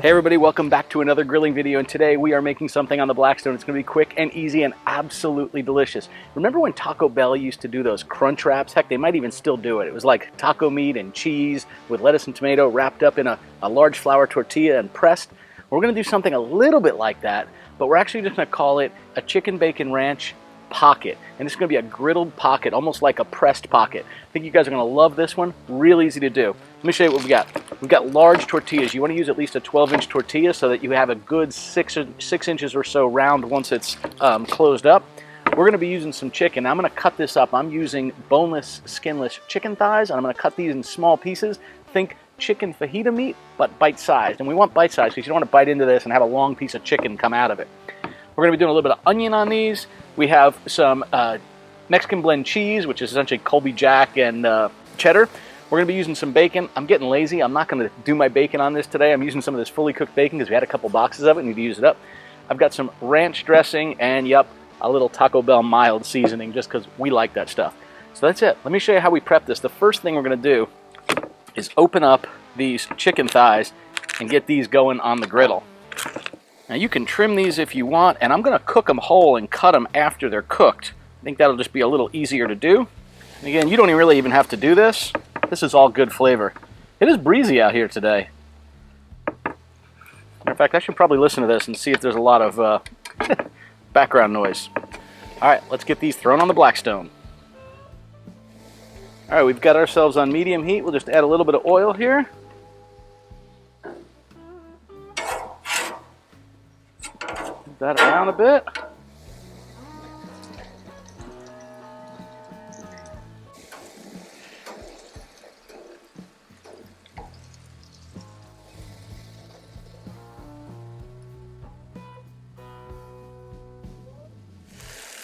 Hey everybody, welcome back to another grilling video, and today we are making something on the Blackstone. It's going to be quick and easy and absolutely delicious. Remember when Taco Bell used to do those Crunchwraps? Heck, they might even still do it. It was like taco meat and cheese with lettuce and tomato wrapped up in a large flour tortilla and pressed. We're going to do something a little bit like that, but we're actually just going to call it a chicken bacon ranch pocket, and it's going to be a griddled pocket, almost like a pressed pocket. I think you guys are going to love this one. Real easy to do. Let me show you what we got. We've got large tortillas. You want to use at least a 12-inch tortilla so that you have a good 6 inches or so round once it's closed up. We're going to be using some chicken. I'm going to cut this up. I'm using boneless, skinless chicken thighs, and I'm going to cut these in small pieces. Think chicken fajita meat, but bite-sized. And we want bite-sized because you don't want to bite into this and have a long piece of chicken come out of it. We're going to be doing a little bit of onion on these. We have some Mexican blend cheese, which is essentially Colby Jack and cheddar. We're going to be using some bacon. I'm getting lazy. I'm not going to do my bacon on this today. I'm using some of this fully cooked bacon because we had a couple boxes of it and need to use it up. I've got some ranch dressing and, yep, a little Taco Bell mild seasoning just because we like that stuff. So that's it. Let me show you how we prep this. The first thing we're going to do is open up these chicken thighs and get these going on the griddle. Now you can trim these if you want, and I'm going to cook them whole and cut them after they're cooked. I think that'll just be a little easier to do. And again, you don't really even have to do this. This is all good flavor. It is breezy out here today. In fact, I should probably listen to this and see if there's a lot of background noise. All right, let's get these thrown on the Blackstone. All right, we've got ourselves on medium heat. We'll just add a little bit of oil here. Move that around a bit.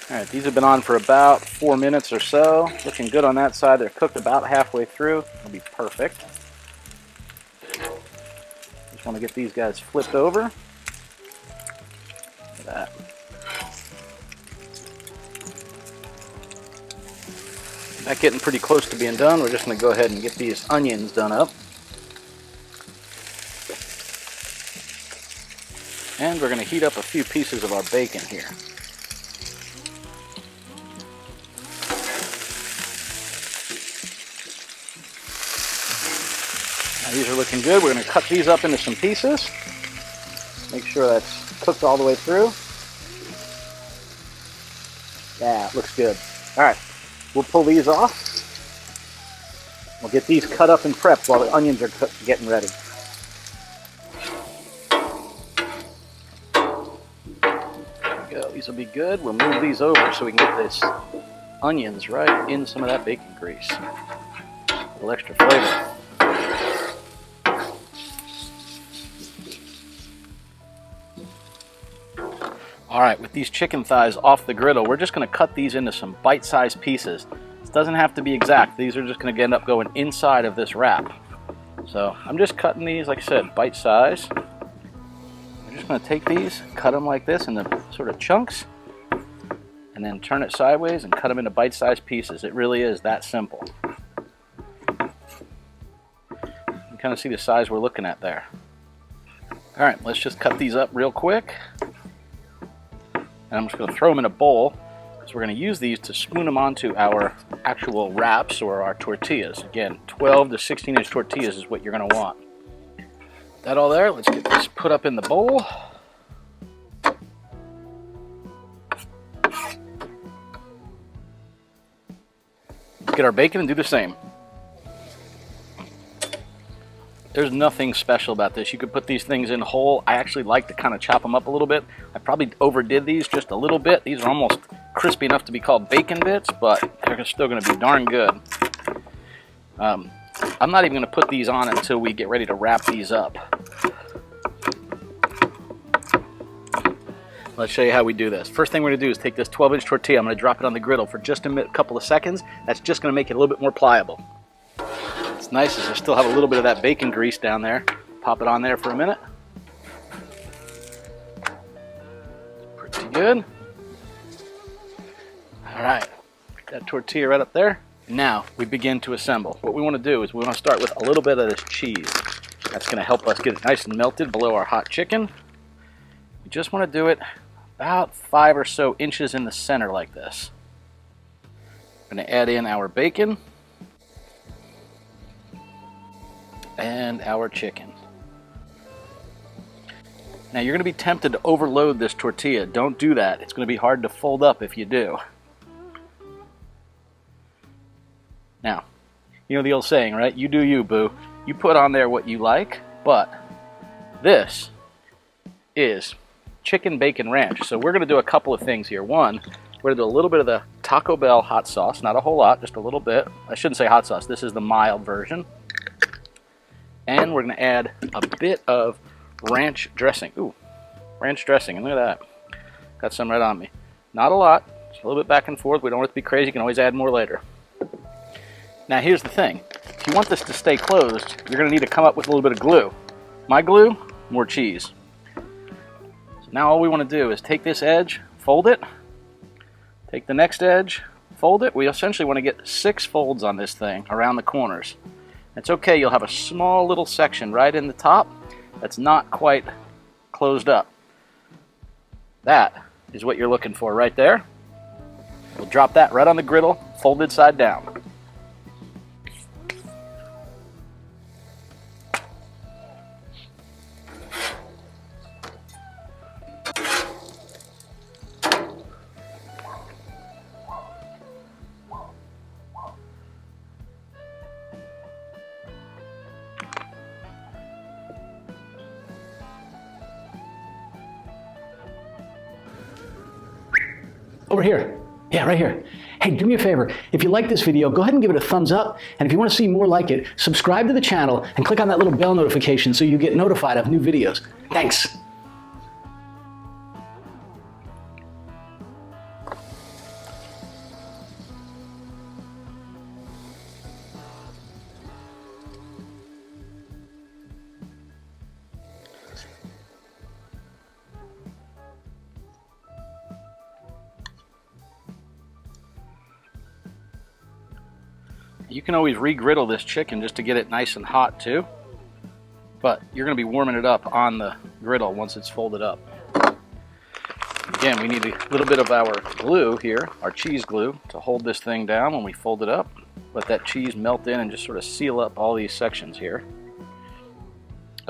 All right, these have been on for about 4 minutes or so. Looking good on that side. They're cooked about halfway through. It'll be perfect. Just want to get these guys flipped over. Look at that. That getting pretty close to being done. We're just going to go ahead and get these onions done up. And we're going to heat up a few pieces of our bacon here. These are looking good. We're going to cut these up into some pieces. Make sure that's cooked all the way through. Yeah, it looks good. All right, we'll pull these off. We'll get these cut up and prepped while the onions are getting ready. There we go. These will be good. We'll move these over so we can get this onions right in some of that bacon grease. A little extra flavor. All right, with these chicken thighs off the griddle, we're just going to cut these into some bite-sized pieces. This doesn't have to be exact. These are just going to end up going inside of this wrap. So I'm just cutting these, like I said, bite-sized. We're just going to take these, cut them like this in the sort of chunks, and then turn it sideways and cut them into bite-sized pieces. It really is that simple. You can kind of see the size we're looking at there. All right, let's just cut these up real quick. And I'm just going to throw them in a bowl because we're going to use these to spoon them onto our actual wraps or our tortillas. Again, 12 to 16-inch tortillas is what you're going to want. That all there, let's get this put up in the bowl. Let's get our bacon and do the same. There's nothing special about this. You could put these things in whole. I actually like to kind of chop them up a little bit. I probably overdid these just a little bit. These are almost crispy enough to be called bacon bits, but they're still going to be darn good. I'm not even going to put these on until we get ready to wrap these up. Let's show you how we do this. First thing we're going to do is take this 12-inch tortilla. I'm going to drop it on the griddle for just a couple of seconds. That's just going to make it a little bit more pliable. What's nice is I still have a little bit of that bacon grease down there. Pop it on there for a minute. Pretty good. All right, that tortilla right up there. Now we begin to assemble. What we want to do is we want to start with a little bit of this cheese. That's going to help us get it nice and melted below our hot chicken. We just want to do it about 5 or so inches in the center like this. I'm going to add in our bacon and our chicken. Now you're going to be tempted to overload this tortilla. Don't do that. It's going to be hard to fold up if you do. Now, you know the old saying, right? You do you, boo. You put on there what you like, but this is chicken bacon ranch. So we're going to do a couple of things here. One, we're going to do a little bit of the Taco Bell hot sauce. Not a whole lot, just a little bit. I shouldn't say hot sauce. This is the mild version. And we're going to add a bit of ranch dressing. Ooh, ranch dressing. And look at that. Got some right on me. Not a lot. Just a little bit back and forth. We don't want it to be crazy. You can always add more later. Now here's the thing. If you want this to stay closed, you're going to need to come up with a little bit of glue. My glue, more cheese. So now all we want to do is take this edge, fold it, take the next edge, fold it. We essentially want to get 6 folds on this thing around the corners. It's okay, you'll have a small little section right in the top that's not quite closed up. That is what you're looking for right there. We'll drop that right on the griddle, folded side down. Over here. Yeah, right here. Hey, do me a favor. If you like this video, go ahead and give it a thumbs up. And if you want to see more like it, subscribe to the channel and click on that little bell notification so you get notified of new videos. Thanks. You can always re-griddle this chicken just to get it nice and hot too, but you're going to be warming it up on the griddle once it's folded up. Again, we need a little bit of our glue here, our cheese glue, to hold this thing down when we fold it up. Let that cheese melt in and just sort of seal up all these sections here.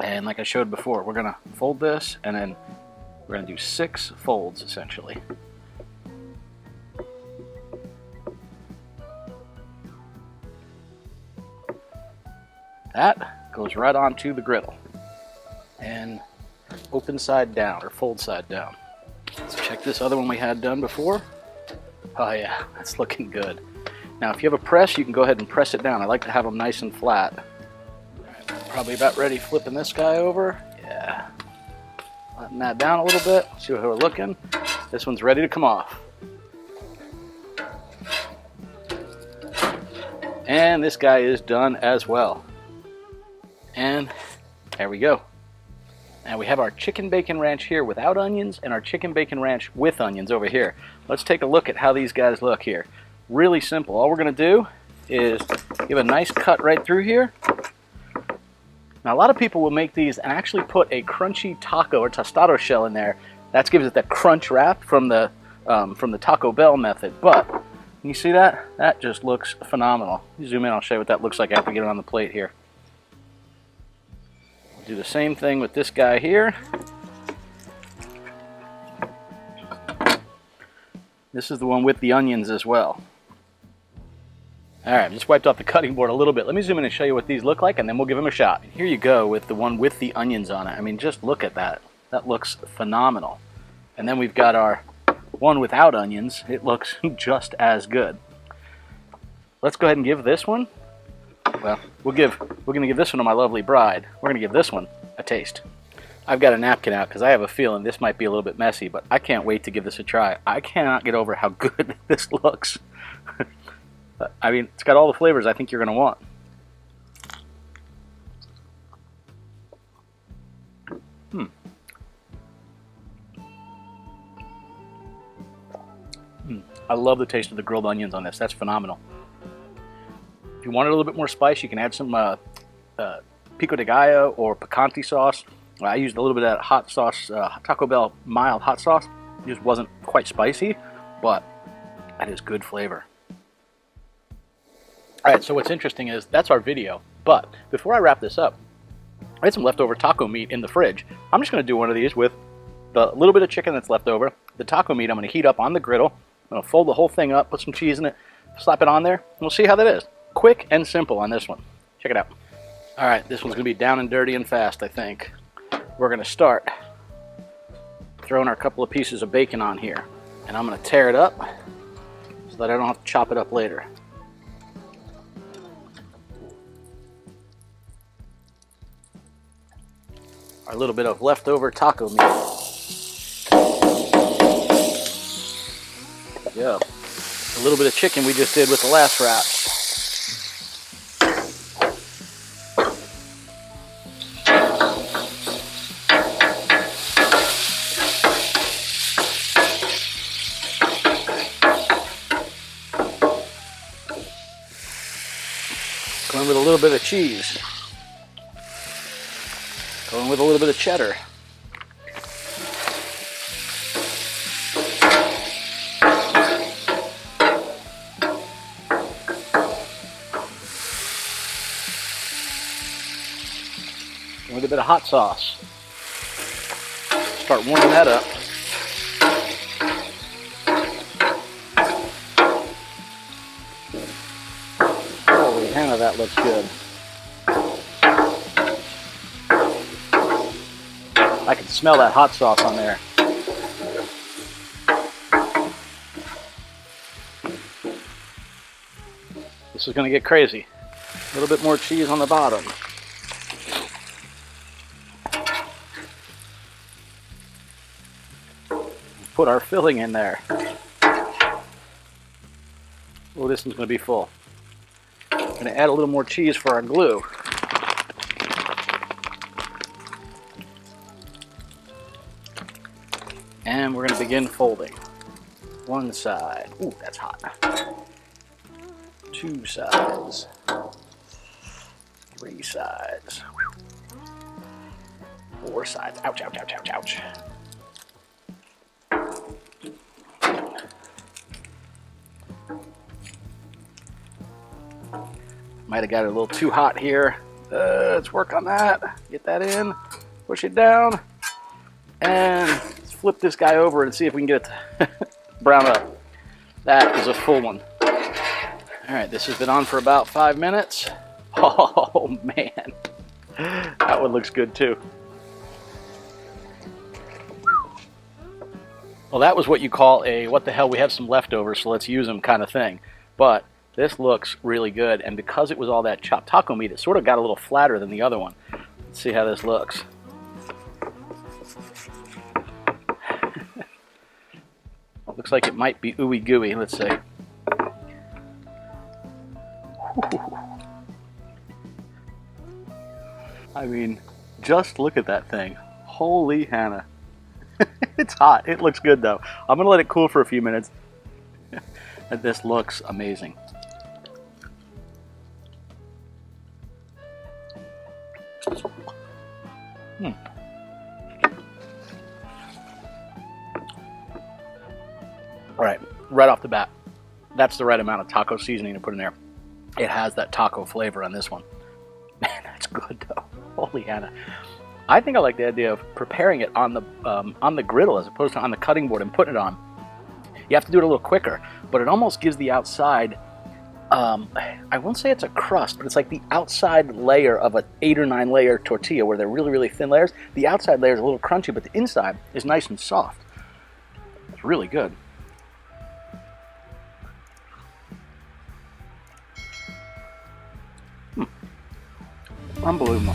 And like I showed before, we're going to fold this and then we're going to do 6 folds essentially. That goes right onto the griddle and open side down or fold side down. Let's check this other one we had done before. Oh yeah, that's looking good. Now if you have a press, you can go ahead and press it down. I like to have them nice and flat. Probably about ready flipping this guy over. Yeah. Letting that down a little bit. See how we're looking. This one's ready to come off. And this guy is done as well. And there we go. Now we have our chicken bacon ranch here without onions and our chicken bacon ranch with onions over here. Let's take a look at how these guys look here. Really simple. All we're going to do is give a nice cut right through here. Now a lot of people will make these and actually put a crunchy taco or tostado shell in there. That gives it that crunch wrap from the Taco Bell method. But you see that? That just looks phenomenal. You zoom in, I'll show you what that looks like after we get it on the plate here. Do the same thing with this guy here. This is the one with the onions as well. Alright, just wiped off the cutting board a little bit. Let me zoom in and show you what these look like and then we'll give them a shot. Here you go with the one with the onions on it. I mean, just look at that. That looks phenomenal. And then we've got our one without onions. It looks just as good. Let's go ahead and give this one. Well, we're going to give this one to my lovely bride. We're going to give this one a taste. I've got a napkin out because I have a feeling this might be a little bit messy, but I can't wait to give this a try. I cannot get over how good this looks. I mean, it's got all the flavors I think you're going to want. I love the taste of the grilled onions on this. That's phenomenal. If you want a little bit more spice, you can add some pico de gallo or picante sauce. I used a little bit of that hot sauce, Taco Bell mild hot sauce. It just wasn't quite spicy, but that is good flavor. All right, so what's interesting is that's our video, but before I wrap this up, I had some leftover taco meat in the fridge. I'm just gonna do one of these with the little bit of chicken that's left over. The taco meat I'm gonna heat up on the griddle. I'm gonna fold the whole thing up, put some cheese in it, slap it on there, and we'll see how that is. Quick and simple on this one. Check it out. All right, this one's gonna be down and dirty and fast, I think. We're gonna start throwing our couple of pieces of bacon on here, and I'm gonna tear it up so that I don't have to chop it up later. Our little bit of leftover taco meat. Yeah, a little bit of chicken we just did with the last wrap. Going with a little bit of cheese. Going with a little bit of cheddar. With a bit of hot sauce. Start warming that up. Holy Hannah, that looks good. I can smell that hot sauce on there. This is going to get crazy. A little bit more cheese on the bottom. Put our filling in there. Oh, this one's going to be full. I'm going to add a little more cheese for our glue. And we're going to begin folding. One side. Ooh, that's hot. Two sides. Three sides. Four sides. Ouch, ouch, ouch, ouch, ouch. Might have got it a little too hot here. Let's work on that. Get that in. Push it down. And let's flip this guy over and see if we can get it to brown up. That is a full one. All right, this has been on for about 5 minutes. Oh, man. That one looks good, too. Well, that was what you call a, what the hell, we have some leftovers, so let's use them kind of thing. But this looks really good, and because it was all that chopped taco meat, it sort of got a little flatter than the other one. Let's see how this looks. Looks like it might be ooey gooey. Let's see. I mean, just look at that thing. Holy Hannah. It's hot. It looks good though. I'm gonna let it cool for a few minutes. And this looks amazing. All right, right off the bat, that's the right amount of taco seasoning to put in there. It has that taco flavor on this one. Man, that's good though. Holy Hannah. I think I like the idea of preparing it on the griddle as opposed to on the cutting board and putting it on. You have to do it a little quicker, but it almost gives the outside, I won't say it's a crust, but it's like the outside layer of an 8 or 9 layer tortilla where they're really, really thin layers. The outside layer is a little crunchy, but the inside is nice and soft. It's really good. Unbelievable.